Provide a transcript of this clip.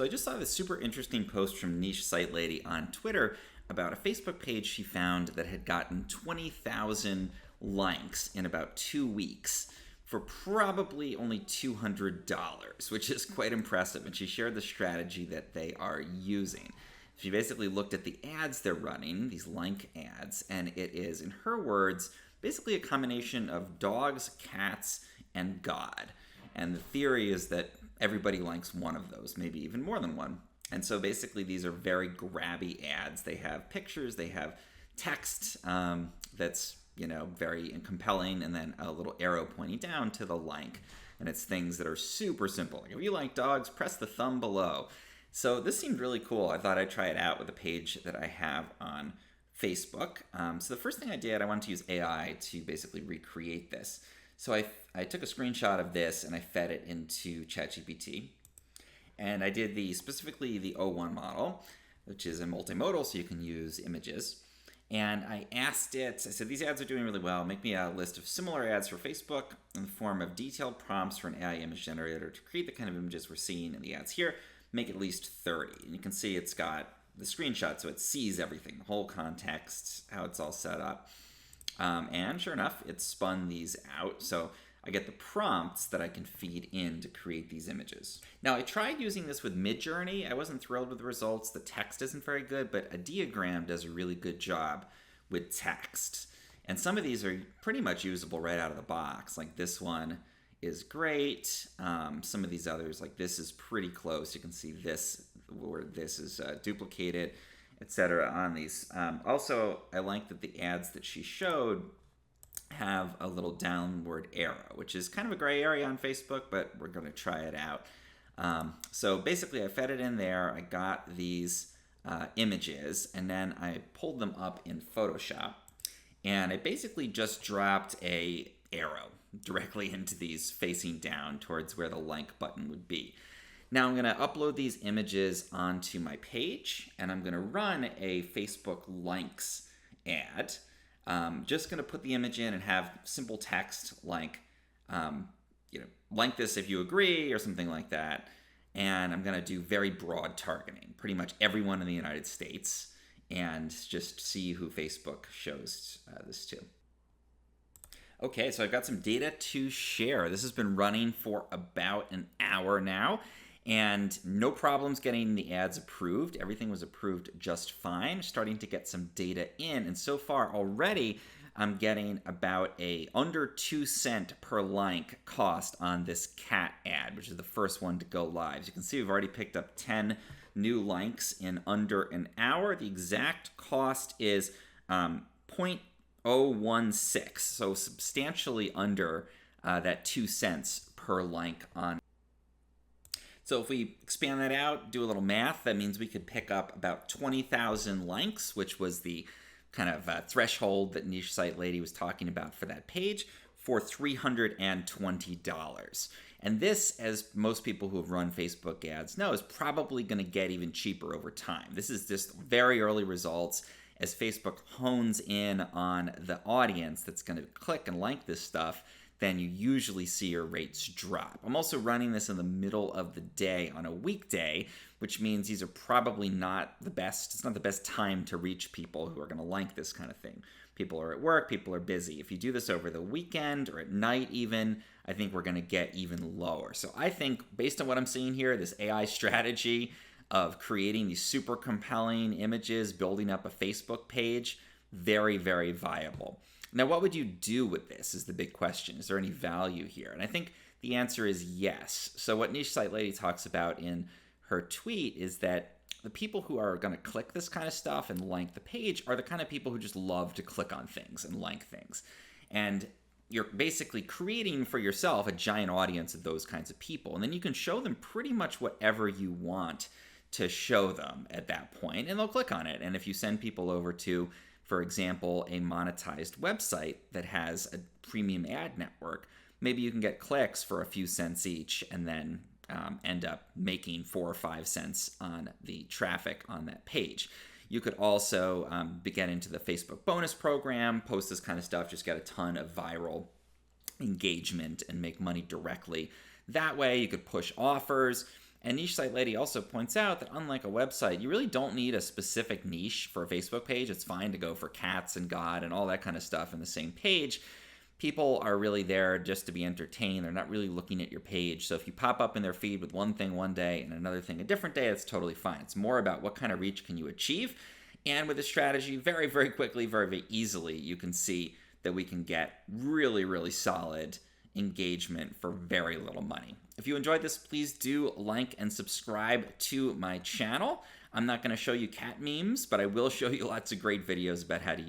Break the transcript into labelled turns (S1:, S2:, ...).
S1: So I just saw this super interesting post from Niche Site Lady on Twitter about a Facebook page she found that had gotten 20,000 likes in about 2 weeks for probably only $200, which is quite impressive. And she shared the strategy that they are using. She basically looked at the ads they're running, these like ads, and it is, in her words, basically a combination of dogs, cats, and God. And the theory is that everybody likes one of those, maybe even more than one. And so basically these are very grabby ads. They have pictures, they have text that's very compelling, and then a little arrow pointing down to the like. And it's things that are super simple. Like if you like dogs, press the thumb below. So this seemed really cool. I thought I'd try it out with a page that I have on Facebook. So the first thing I did, I wanted to use AI to basically recreate this. So I took a screenshot of this and I fed it into ChatGPT. And I did specifically the O1 model, which is a multimodal, so you can use images. And I asked it, I said, these ads are doing really well. Make me a list of similar ads for Facebook in the form of detailed prompts for an AI image generator to create the kind of images we're seeing in the ads here. Make at least 30. And you can see it's got the screenshot, so it sees everything, the whole context, how it's all set up. And sure enough, it spun these out. So I get the prompts that I can feed in to create these images. Now, I tried using this with Midjourney. I wasn't thrilled with the results. The text isn't very good, but a diagram does a really good job with text. And some of these are pretty much usable right out of the box. Like this one is great. Some of these others, like this, is pretty close. You can see this, where this is duplicated, etc. on these. Also, I like that the ads that she showed have a little downward arrow, which is kind of a gray area on Facebook, but we're going to try it out. So basically, I fed it in there. I got these images, and then I pulled them up in Photoshop, and I basically just dropped a arrow directly into these facing down towards where the like button would be. Now I'm going to upload these images onto my page, and I'm going to run a Facebook likes ad. Just going to put the image in and have simple text like, like this if you agree, or something like that. And I'm going to do very broad targeting, pretty much everyone in the United States, and just see who Facebook shows this to. Okay, so I've got some data to share. This has been running for about an hour now, and no problems getting the ads approved. Everything was approved just fine. Starting to get some data in, and so far already I'm getting about a under 2 cent per like cost on this cat ad, which is the first one to go live. As you can see, we've already picked up 10 new likes in under an hour. The exact cost is 0.016, so substantially under that 2 cents per like on. So if we expand that out, do a little math, that means we could pick up about 20,000 likes, which was the kind of threshold that Niche Site Lady was talking about for that page, for $320. And this, as most people who have run Facebook ads know, is probably going to get even cheaper over time. This is just very early results. As Facebook hones in on the audience that's going to click and like this stuff, then you usually see your rates drop. I'm also running this in the middle of the day on a weekday, which means these are probably not the best. It's not the best time to reach people who are going to like this kind of thing. People are at work, people are busy. If you do this over the weekend or at night even, I think we're going to get even lower. So I think, based on what I'm seeing here, this AI strategy of creating these super compelling images, building up a Facebook page, very, very viable. Now, what would you do with this is the big question. Is there any value here? And I think the answer is yes. So what Niche Site Lady talks about in her tweet is that the people who are going to click this kind of stuff and like the page are the kind of people who just love to click on things and like things. And you're basically creating for yourself a giant audience of those kinds of people. And then you can show them pretty much whatever you want to show them at that point, and they'll click on it. And if you send people over to, for example, a monetized website that has a premium ad network, maybe you can get clicks for a few cents each and then end up making 4 or 5 cents on the traffic on that page. You could also get into the Facebook bonus program, post this kind of stuff, just get a ton of viral engagement and make money directly that way. You could push offers. And Niche Site Lady also points out that unlike a website, you really don't need a specific niche for a Facebook page. It's fine to go for cats and God and all that kind of stuff in the same page. People are really there just to be entertained. They're not really looking at your page. So if you pop up in their feed with one thing one day and another thing a different day, that's totally fine. It's more about what kind of reach can you achieve. And with this strategy, very, very quickly, very, very easily, you can see that we can get really, really solid engagement for very little money. If you enjoyed this, please do like and subscribe to my channel. I'm not going to show you cat memes, but I will show you lots of great videos about how to use